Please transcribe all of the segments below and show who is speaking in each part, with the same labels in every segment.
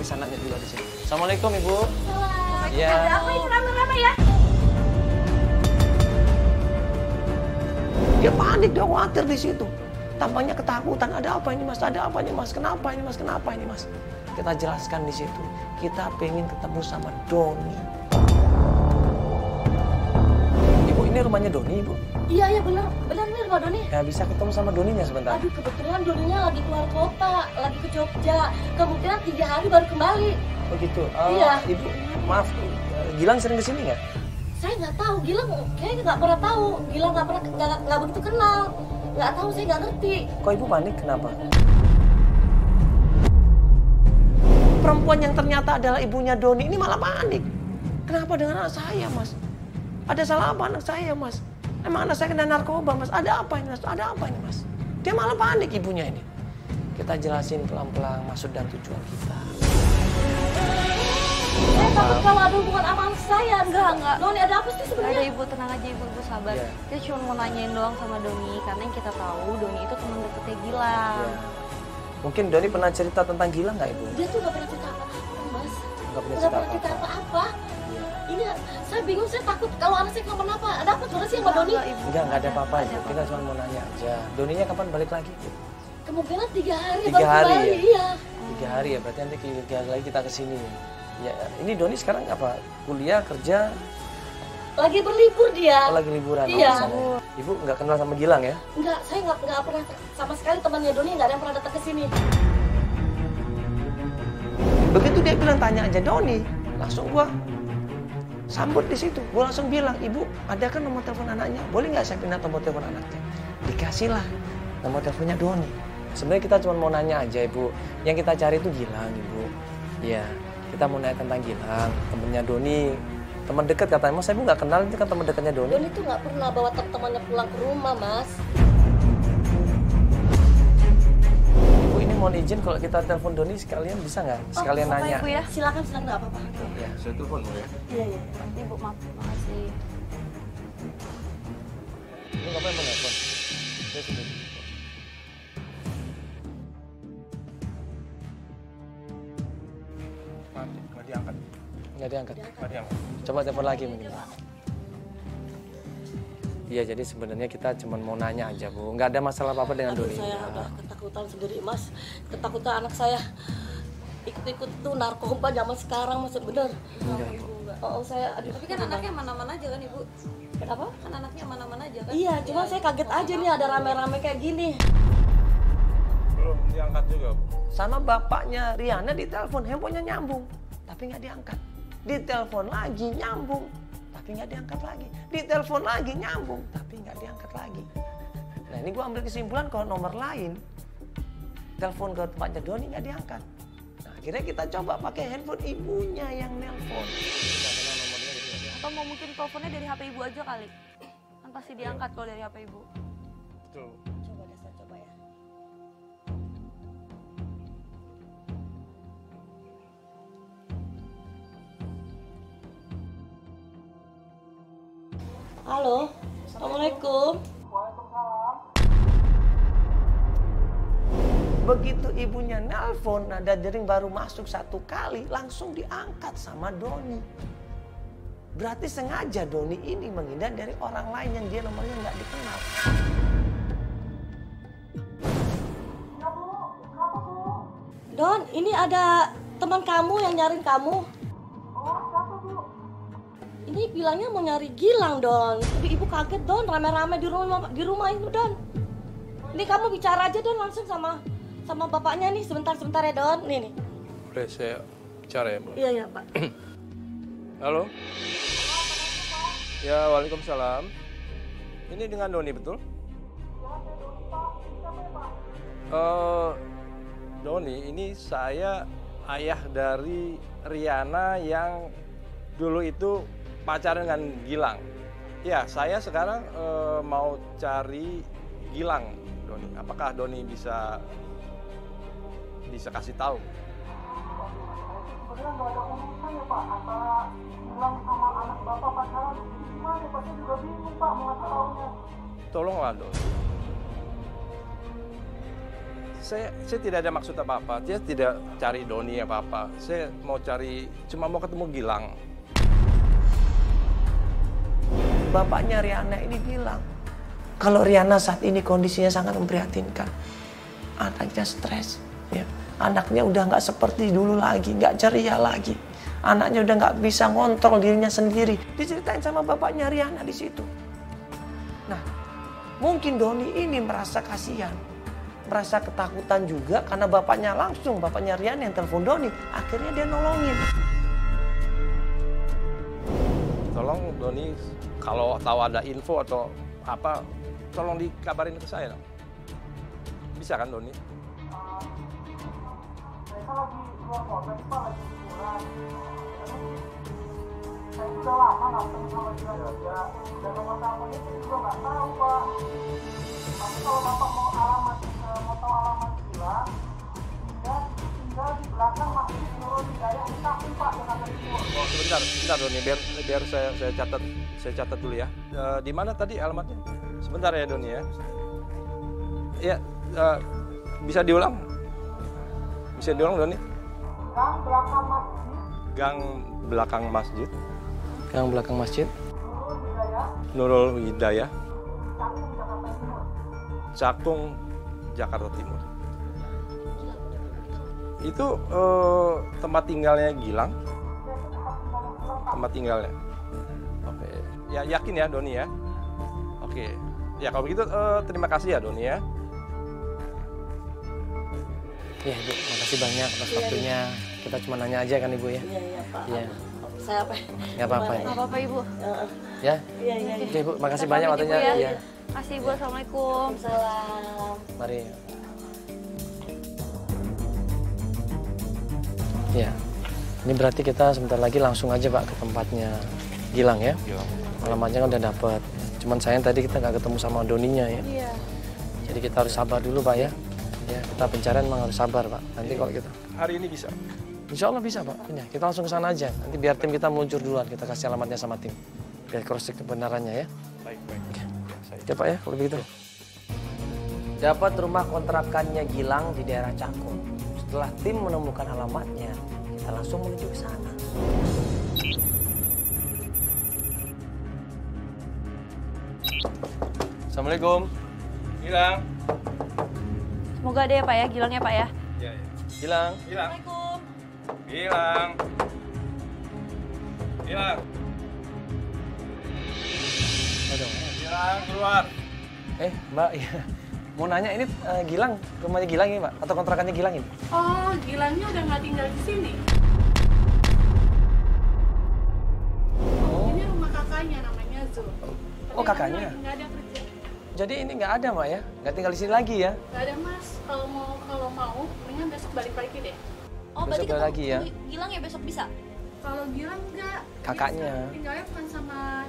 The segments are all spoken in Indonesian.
Speaker 1: Tes anaknya juga di sini. Assalamualaikum Ibu.
Speaker 2: Iya. Ada apa ini rame-rame ya?
Speaker 1: Dia panik, dia khawatir di situ. Tampaknya ketakutan. Ada apa ini Mas? Ada apa ini Mas? Kenapa ini Mas? Kenapa ini Mas? Kita jelaskan di situ. Kita pengen ketemu sama Doni. Ibu, ini rumahnya Doni, Ibu?
Speaker 2: Iya, benar ini rumah Doni.
Speaker 1: Ya, bisa ketemu sama Doninya sebentar.
Speaker 2: Aduh, kebetulan Doninya lagi keluar kota, lagi ke Jogja. Kemungkinan 3 hari baru kembali.
Speaker 1: Begitu.
Speaker 2: Iya.
Speaker 1: Ibu, maaf, Gilang sering kesini nggak?
Speaker 2: Saya nggak tahu, Gilang kayaknya nggak pernah tahu. Gilang nggak begitu kenal. Nggak tahu, saya nggak ngerti.
Speaker 1: Kok Ibu panik? Kenapa? Perempuan yang ternyata adalah ibunya Doni ini malah panik. Kenapa dengan anak saya, Mas? Ada salah apa anak saya, Mas? Emang anak saya kena narkoba, Mas? Ada apa ini, Mas? Ada apa ini, Mas? Dia malah panik ibunya ini. Kita jelasin pelan-pelan maksud dan tujuan kita.
Speaker 2: Saya takut kalau ada hubungan sama anak saya. Enggak. Doni, ada apa sih sebenarnya?
Speaker 3: Ada Ibu, tenang aja Ibu, sabar.
Speaker 1: Yeah.
Speaker 3: Kita cuma mau nanyain doang sama Doni, karena yang kita tahu Doni itu teman deketnya Gilang.
Speaker 1: Ya. Mungkin Doni pernah cerita tentang Gilang nggak, Ibu?
Speaker 2: Dia tuh nggak pernah cerita apa-apa, Mas.
Speaker 1: Nggak pernah
Speaker 2: Nggak pernah cerita apa-apa. Ini saya bingung, saya takut kalau anak saya kenapa-napa. Ada apa sebenarnya sih sama Doni?
Speaker 1: Enggak ada apa-apa, Ibu. Kita cuma mau nanya aja. Doninya kapan balik lagi, Bu?
Speaker 2: Kemungkinan 3 hari
Speaker 1: 3
Speaker 2: baru
Speaker 1: hari
Speaker 2: kembali,
Speaker 1: ya?
Speaker 2: iya.
Speaker 1: 3 hari ya, berarti nanti 3 hari lagi kita kesini. Ya, ini Doni sekarang apa? Kuliah, kerja?
Speaker 2: Lagi berlibur dia.
Speaker 1: Oh, lagi liburan.
Speaker 2: Iya.
Speaker 1: Oh, sana. Ibu nggak kenal sama Gilang ya?
Speaker 2: Enggak, saya nggak pernah sama sekali temannya Doni, nggak ada yang pernah datang ke sini.
Speaker 1: Begitu dia bilang tanya aja Doni, langsung gua sambut di situ. Gua langsung bilang, Ibu, ada kan nomor telepon anaknya? Boleh nggak saya pindah nomor telepon anaknya? Dikasihlah nomor teleponnya Doni. Sebenarnya kita cuma mau nanya aja, Ibu. Yang kita cari itu Gilang, Ibu. Iya, kita mau nanya tentang Gilang, temennya Doni. Teman dekat katanya, Mas, saya nggak kenal, itu kan teman dekatnya Doni.
Speaker 2: Doni tuh nggak pernah bawa teman-temannya pulang ke rumah, Mas.
Speaker 1: Ibu, ini mohon izin kalau kita telepon Doni sekalian bisa nggak? Sekalian nanya.
Speaker 3: Ibu ya.
Speaker 2: Silakan nggak apa-apa.
Speaker 1: Ya, saya telepon ya.
Speaker 2: Iya.
Speaker 3: Ibu, maaf, makasih.
Speaker 1: Ibu ngapain mau nelfon? Saya sendiri.
Speaker 4: Nggak diangkat.
Speaker 1: Nggak diangkat.
Speaker 4: Nggak diangkat.
Speaker 1: Coba telepon lagi mungkin. Iya, jadi sebenarnya kita cuma mau nanya aja, Bu. Nggak ada masalah apa-apa dengan
Speaker 2: Aduh,
Speaker 1: Doni.
Speaker 2: saya udah ketakutan sendiri, Mas. Ketakutan anak saya ikut-ikut tuh narkoba zaman sekarang, Mas, bener.
Speaker 1: Enggak, Bu.
Speaker 2: Oh, saya aduh.
Speaker 3: Tapi kan anaknya mana-mana aja kan Ibu?
Speaker 2: Kenapa?
Speaker 3: Kan anaknya mana-mana aja kan?
Speaker 2: Iya, cuma saya kaget aja nih ada rame-rame kayak gini.
Speaker 4: Belum diangkat juga, Bu.
Speaker 1: Sama bapaknya Riana ditelepon, handphonenya nyambung, tapi nggak diangkat. Ditelepon lagi nyambung, tapi nggak diangkat lagi. Ditelepon lagi nyambung, tapi nggak diangkat lagi. Nah, ini gue ambil kesimpulan kalau nomor lain telepon ke tempatnya Doni nggak diangkat. Nah, akhirnya kita coba pakai handphone ibunya yang nelpon.
Speaker 3: Atau mau mungkin teleponnya dari HP Ibu aja kali? Kan pasti diangkat kalau dari HP Ibu.
Speaker 4: Betul.
Speaker 2: Coba deh, saya coba ya. Halo, Assalamualaikum.
Speaker 1: Begitu ibunya nelpon, nada dering baru masuk 1 kali, langsung diangkat sama Doni. Berarti sengaja Doni ini menghindar dari orang lain yang dia nomornya nggak dikenal.
Speaker 2: Don, ini ada teman kamu yang nyariin kamu. Ini bilangnya mau nyari Gilang, Don. Tapi ibu kaget, Don. Rame-rame di rumah itu, Don. Ini kamu bicara aja, Don, langsung sama bapaknya nih. Sebentar ya, Don. Nih.
Speaker 4: Boleh saya bicara ya, Bu?
Speaker 2: Iya, Pak.
Speaker 4: Halo? Ya, waalaikumsalam. Ini dengan Doni, betul? Doni, ini saya ayah dari Riana yang dulu itu pacaran dengan Gilang. Ya, saya sekarang mau cari Gilang, Doni. Apakah Doni bisa kasih tahu?
Speaker 5: Sebenarnya nggak ada urusan ya Pak antara Gilang sama anak Bapak pacaran. Gimana Pak? Saya juga bingung Pak mau ngasih taunya.
Speaker 4: Tolonglah, Doni. Saya tidak ada maksud apa-apa. Saya tidak cari Doni apa-apa. Saya cuma mau ketemu Gilang.
Speaker 1: Bapaknya Riana ini bilang, kalau Riana saat ini kondisinya sangat memprihatinkan. Anaknya stres, ya. Anaknya udah nggak seperti dulu lagi, nggak ceria lagi. Anaknya udah nggak bisa ngontrol dirinya sendiri. Diceritain sama bapaknya Riana di situ. Nah, mungkin Doni ini merasa kasihan, merasa ketakutan juga karena bapaknya Riana yang telepon Doni. Akhirnya dia nolongin.
Speaker 4: Tolong Doni, kalau tahu ada info atau apa, tolong dikabarin ke saya. Bisa kan Doni?
Speaker 5: Mereka lagi luar kota nih Pak, lagi liburan. Saya sudah lama nggak ketemu sama dia juga. Dan nomor teleponnya saya juga nggak tahu Pak. Tapi kalau Bapak mau tahu alamat Gilang, dia tinggal di belakang Masjid Nurul Hidayah di Cakung Pak, Jakarta Timur.
Speaker 4: Oh, sebentar Doni, biar saya catat dulu ya. Di mana tadi alamatnya? Sebentar ya Doni ya. Ya, bisa diulang? Bisa diulang Doni?
Speaker 5: Gang belakang Masjid
Speaker 4: Gang belakang masjid.
Speaker 1: Yang belakang masjid.
Speaker 5: Nurul Hidayah,
Speaker 4: Nurul Hidayah,
Speaker 5: Cakung, Jakarta Timur.
Speaker 4: Cakung, Jakarta Timur. Itu tempat tinggalnya Gilang? Tempat tinggalnya. Oke. Ya yakin ya Doni ya? Oke. Ya kalau begitu terima kasih ya Doni ya.
Speaker 1: Ya Ibu, makasih banyak atas waktunya. Kita cuma nanya aja kan Ibu ya?
Speaker 2: Iya Pak.
Speaker 1: Iya.
Speaker 2: Saya apa?
Speaker 1: Nggak apa-apa ya.
Speaker 3: Nggak apa-apa Ibu.
Speaker 1: Ya?
Speaker 2: Iya.
Speaker 1: Oke Ibu, makasih
Speaker 3: Kita
Speaker 1: banyak
Speaker 3: pamit, Ibu,
Speaker 1: waktunya.
Speaker 3: ya.
Speaker 1: Iya.
Speaker 3: Kasih Ibu, Assalamualaikum.
Speaker 2: Salam.
Speaker 1: Mari. Ya, ini berarti kita sebentar lagi langsung aja Pak ke tempatnya Gilang ya. Alamatnya kan udah dapat. Cuman sayang tadi kita nggak ketemu sama Doninya ya.
Speaker 3: Iya.
Speaker 1: Jadi kita harus sabar dulu Pak ya. Ya, kita pencarian memang harus sabar Pak. Nanti kalau kita,
Speaker 4: Hari ini bisa.
Speaker 1: insya Allah bisa Pak. Ya, kita langsung ke sana aja. Nanti biar tim kita meluncur duluan. Kita kasih alamatnya sama tim. Biar cross check kebenarannya ya.
Speaker 4: Baik.
Speaker 1: Oke Pak ya, kalau begitu. Dapat rumah kontrakannya Gilang di daerah Cakung. Setelah tim menemukan alamatnya, kita langsung menuju ke sana.
Speaker 4: Assalamualaikum. Gilang.
Speaker 3: Semoga ada ya Pak ya, Gilangnya Pak ya.
Speaker 4: Iya.
Speaker 1: Gilang.
Speaker 3: Assalamualaikum.
Speaker 4: Gilang.
Speaker 1: Aduh.
Speaker 4: Gilang keluar.
Speaker 1: Mbak, ya. Mau nanya ini Gilang, rumahnya Gilang ini Pak? Atau kontrakannya Gilang ini?
Speaker 6: Oh, Gilangnya udah nggak tinggal di sini.
Speaker 1: Oh.
Speaker 6: Ini rumah kakaknya namanya Zul.
Speaker 1: Oh, kakaknya?
Speaker 6: Nggak ada kerja.
Speaker 1: Jadi ini nggak ada Mbak ya? Nggak tinggal di sini lagi ya?
Speaker 6: Nggak ada Mas. Kalau mau, mendingan besok balik lagi deh.
Speaker 3: Oh, berarti
Speaker 1: Besok
Speaker 3: ketemu
Speaker 1: lagi ya?
Speaker 3: Gilang ya besok bisa?
Speaker 6: Kalau Gilang nggak.
Speaker 1: Kakaknya.
Speaker 6: Tinggalnya bukan sama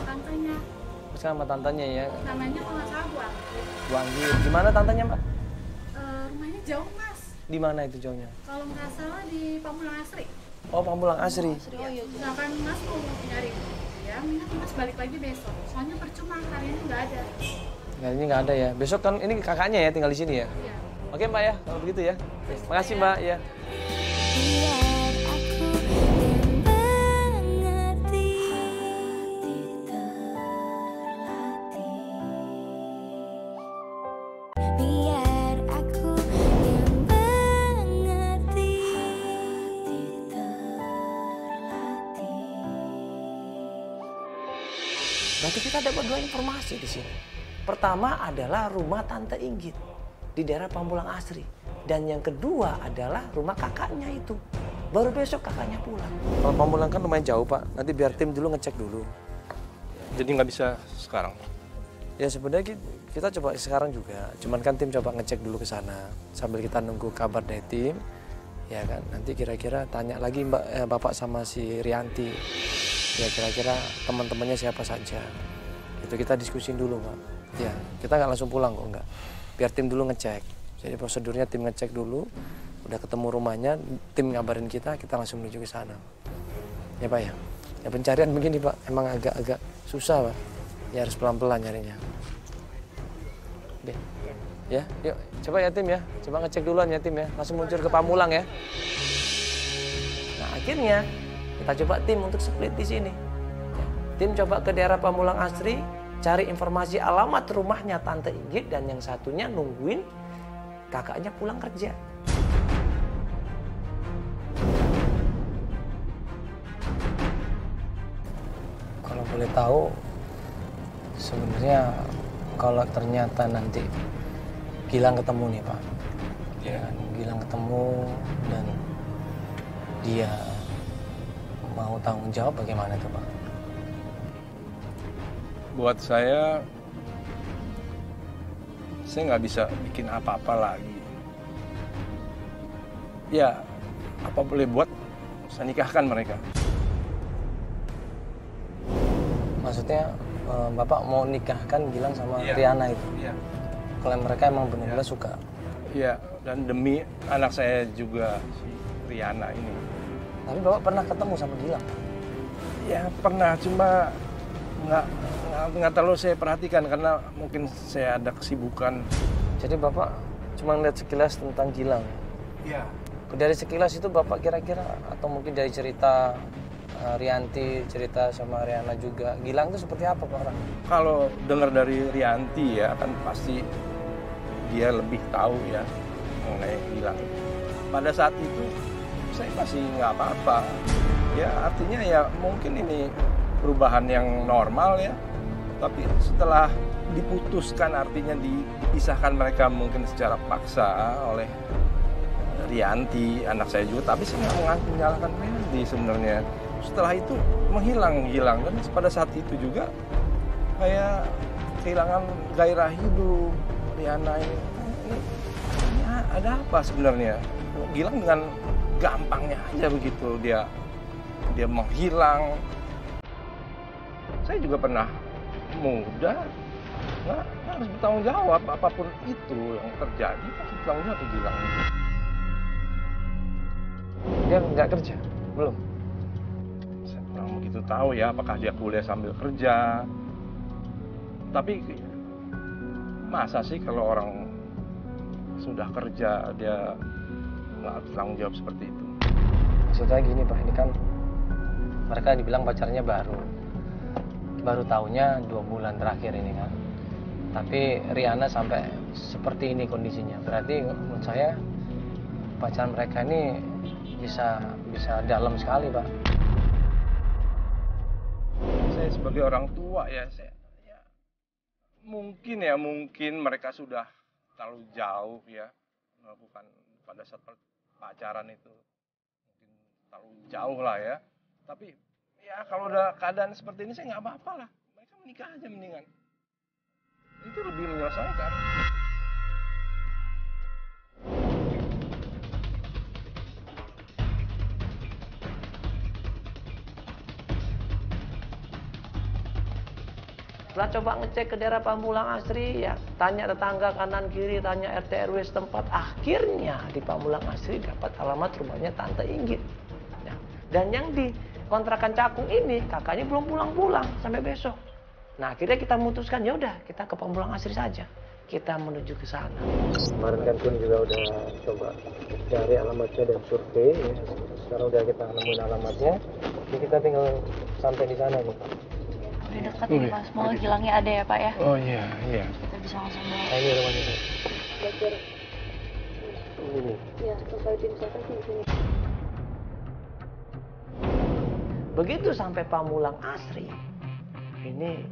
Speaker 6: tantenya.
Speaker 1: Sama tantanya ya,
Speaker 6: Namanya kalau nggak salah Bu Anggi.
Speaker 1: Bu Anggi. Di mana tantanya Mbak?
Speaker 6: Rumahnya jauh Mas.
Speaker 1: Di mana itu jauhnya?
Speaker 6: Kalau nggak salah di Pamulang Asri.
Speaker 1: Oh, Pamulang Asri.
Speaker 3: Oh iya.
Speaker 6: Misalkan Mas mau nyari ya, mendingan Mas balik lagi besok. Soalnya percuma hari ini nggak ada.
Speaker 1: Hari ini nggak ada ya. Besok kan ini kakaknya ya tinggal di sini ya.
Speaker 6: Iya.
Speaker 1: Oke Mbak ya, kalau begitu ya. Makasih Mbak ya.
Speaker 7: Biar aku yang mengerti, terlatih. Biar aku yang mengerti, terlatih.
Speaker 1: Berarti kita dapat dua informasi di sini. Pertama adalah rumah Tante Inggit di daerah Pamulang Asri. Dan yang kedua adalah rumah kakaknya itu. Baru besok kakaknya pulang. Kalau Pamulang kan lumayan jauh Pak. Nanti biar tim dulu ngecek dulu.
Speaker 4: Jadi nggak bisa sekarang.
Speaker 1: Ya sebenarnya kita coba sekarang juga. Cuman kan tim coba ngecek dulu ke sana. Sambil kita nunggu kabar dari tim. Ya kan, nanti kira-kira tanya lagi Bapak sama si Rianti. Ya kira-kira teman-temannya siapa saja. Itu kita diskusin dulu Pak. Ya, kita nggak langsung pulang kok, enggak. Biar tim dulu ngecek. Jadi prosedurnya tim ngecek dulu, udah ketemu rumahnya, tim ngabarin kita langsung menuju ke sana. Ya Pak ya. Ya pencarian begini Pak, emang agak susah Pak. Ya harus pelan-pelan nyarinya. Oke. Ya, yuk coba ya tim ya. Coba ngecek duluan ya tim ya. Langsung muncul ke Pamulang ya. Nah akhirnya kita coba tim untuk split di sini. Tim coba ke daerah Pamulang Asri, cari informasi alamat rumahnya Tante Inggit, dan yang satunya nungguin kakaknya pulang kerja. Kalau boleh tahu, sebenarnya kalau ternyata nanti Gilang ketemu nih Pak, ya, Gilang ketemu dan dia mau tanggung jawab, bagaimana tuh Pak?
Speaker 4: Buat saya nggak bisa bikin apa-apa lagi. Ya, apa boleh buat, saya nikahkan mereka.
Speaker 1: Maksudnya Bapak mau nikahkan Gilang sama
Speaker 4: Iya.
Speaker 1: Riana itu?
Speaker 4: Iya.
Speaker 1: Kalau mereka emang benar-benar suka.
Speaker 4: Iya, dan demi anak saya juga, si Riana ini.
Speaker 1: Tapi Bapak pernah ketemu sama Gilang?
Speaker 4: Ya pernah, cuma nggak terlalu saya perhatikan karena mungkin saya ada kesibukan.
Speaker 1: Jadi Bapak cuma lihat sekilas tentang Gilang?
Speaker 4: Iya.
Speaker 1: Dari sekilas itu Bapak kira-kira, atau mungkin dari cerita Rianti, cerita sama Riana juga, Gilang itu seperti apa Pak orang?
Speaker 4: Kalau dengar dari Rianti ya kan pasti dia lebih tahu ya mengenai Gilang. Pada saat itu saya masih nggak apa-apa. Ya artinya ya mungkin ini perubahan yang normal ya. Tapi setelah diputuskan, artinya dipisahkan mereka mungkin secara paksa oleh Rianti, anak saya juga. Tapi saya nggak menyalahkan Rianti sebenarnya. Setelah itu menghilang Gilang, dan pada saat itu juga kayak kehilangan gairah hidup. Riana ini ada apa sebenarnya? Gilang dengan gampangnya aja begitu dia menghilang. Saya juga pernah muda, nggak harus bertanggung jawab apapun itu yang terjadi, harus bertanggung jawab Gilang.
Speaker 1: Dia nggak kerja? Belum?
Speaker 4: Saya kurang begitu tahu ya apakah dia kuliah sambil kerja. Tapi masa sih kalau orang sudah kerja dia nggak harus tanggung jawab seperti itu?
Speaker 1: Maksudnya gini Pak, ini kan mereka dibilang pacarnya baru tahunya 2 bulan terakhir ini kan. Tapi Riana sampai seperti ini kondisinya. Berarti menurut saya pacaran mereka ini bisa dalam sekali Pak.
Speaker 4: Saya sebagai orang tua ya, mungkin mereka sudah terlalu jauh ya melakukan pada saat pacaran itu, mungkin terlalu jauh lah ya. Tapi ya kalau udah keadaan seperti ini saya nggak apa-apa lah, mereka menikah aja mendingan, itu lebih menyelesaikan.
Speaker 1: Setelah coba ngecek ke daerah Pamulang Asri, ya tanya tetangga kanan kiri, tanya RT RW setempat, akhirnya di Pamulang Asri dapat alamat rumahnya Tante Inggit. Ya. Dan yang di kontrakan Cakung ini kakaknya belum pulang-pulang sampai besok. Nah akhirnya kita memutuskan, ya udah kita ke Pamulang Asri saja. Kita menuju ke sana. Kemarin kan Kun juga udah coba cari alamatnya dan survei. Ya. Sekarang udah kita nemuin alamatnya. Jadi kita tinggal sampai di sana nih.
Speaker 3: Udah dekat nih Pak, semoga Gilangnya ada ya Pak ya.
Speaker 4: Oh iya.
Speaker 3: Kita bisa langsung bawa.
Speaker 1: Nah, ini rumahnya.
Speaker 2: Belajar.
Speaker 1: Ini.
Speaker 2: Ya, sesuai tim saya sih di sini.
Speaker 1: Begitu sampai Pamulang Asri, ini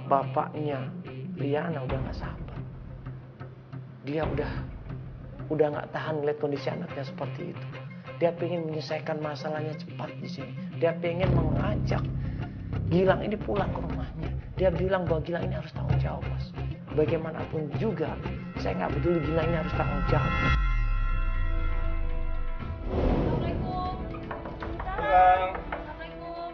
Speaker 1: bapaknya Riana udah nggak sabar. Dia udah nggak tahan melihat kondisi anaknya seperti itu. Dia pengen menyelesaikan masalahnya cepat di sini. Dia pengen mengajak Gilang ini pulang ke rumahnya. Dia bilang bahwa Gilang ini harus tanggung jawab, Mas. Bagaimanapun juga, saya nggak peduli Gilang ini harus tanggung jawab.
Speaker 3: Assalamualaikum. Assalamualaikum.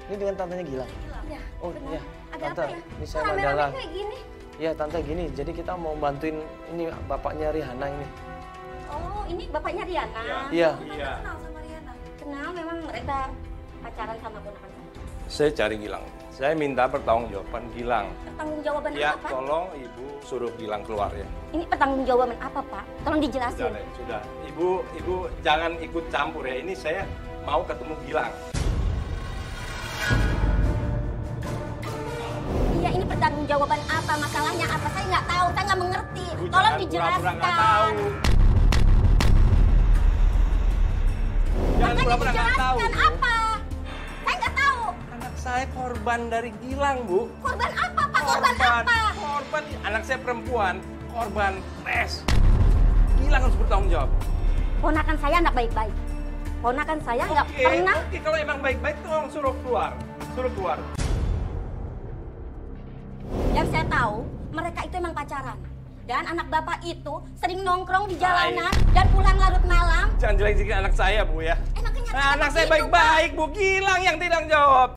Speaker 1: Ini dengan tantenya Gilang.
Speaker 2: Ya,
Speaker 1: Oh iya,
Speaker 2: ada
Speaker 1: tante,
Speaker 2: apa ya?
Speaker 1: ini saya
Speaker 2: Rame-rame
Speaker 1: Mandala.
Speaker 2: kayak gini.
Speaker 1: Iya tante gini, jadi kita mau bantuin ini bapaknya Riana ini.
Speaker 2: Oh, ini bapaknya Riana.
Speaker 1: Iya.
Speaker 2: Kenal sama Riana. Kenal, memang mereka pacaran sama ponakan saya.
Speaker 4: Saya cari Gilang. Saya minta pertanggungjawaban Gilang.
Speaker 2: Pertanggungjawaban
Speaker 4: Ya,
Speaker 2: apa?
Speaker 4: tolong Ibu suruh Gilang keluar ya.
Speaker 2: Ini pertanggungjawaban apa, Pak? Tolong dijelasin.
Speaker 4: Sudah, sudah. Ibu jangan ikut campur ya. Ini saya mau ketemu Gilang.
Speaker 2: Iya, ini pertanggungjawaban apa? Masalahnya apa? Saya nggak tahu, saya nggak mengerti.
Speaker 4: Ibu
Speaker 2: Tolong
Speaker 4: jangan
Speaker 2: dijelaskan.
Speaker 4: pura-pura nggak tahu. Jangan
Speaker 2: Makanya
Speaker 4: pura-pura nggak tahu.
Speaker 2: dijelaskan
Speaker 4: Bu.
Speaker 2: apa? Saya nggak tahu.
Speaker 4: Anak saya korban dari Gilang, Bu.
Speaker 2: Korban apa, Pak? Korban apa?
Speaker 4: Korban, anak saya perempuan, korban tes. Gilang harus bertanggung jawab.
Speaker 2: Ponakan saya anak baik-baik. Ponakan saya nggak pernah.
Speaker 4: Oke, kalau emang baik-baik tolong suruh keluar. Suruh keluar.
Speaker 2: Yang saya tahu, mereka itu emang pacaran. Dan anak bapak itu sering nongkrong di jalanan dan pulang larut malam.
Speaker 4: Jangan jelek-jelekin anak saya, Bu ya.
Speaker 2: Emang kenyataan
Speaker 4: Nah, anak saya
Speaker 2: begitu, Pak.
Speaker 4: baik-baik, Bu. Gilang yang tidak jawab.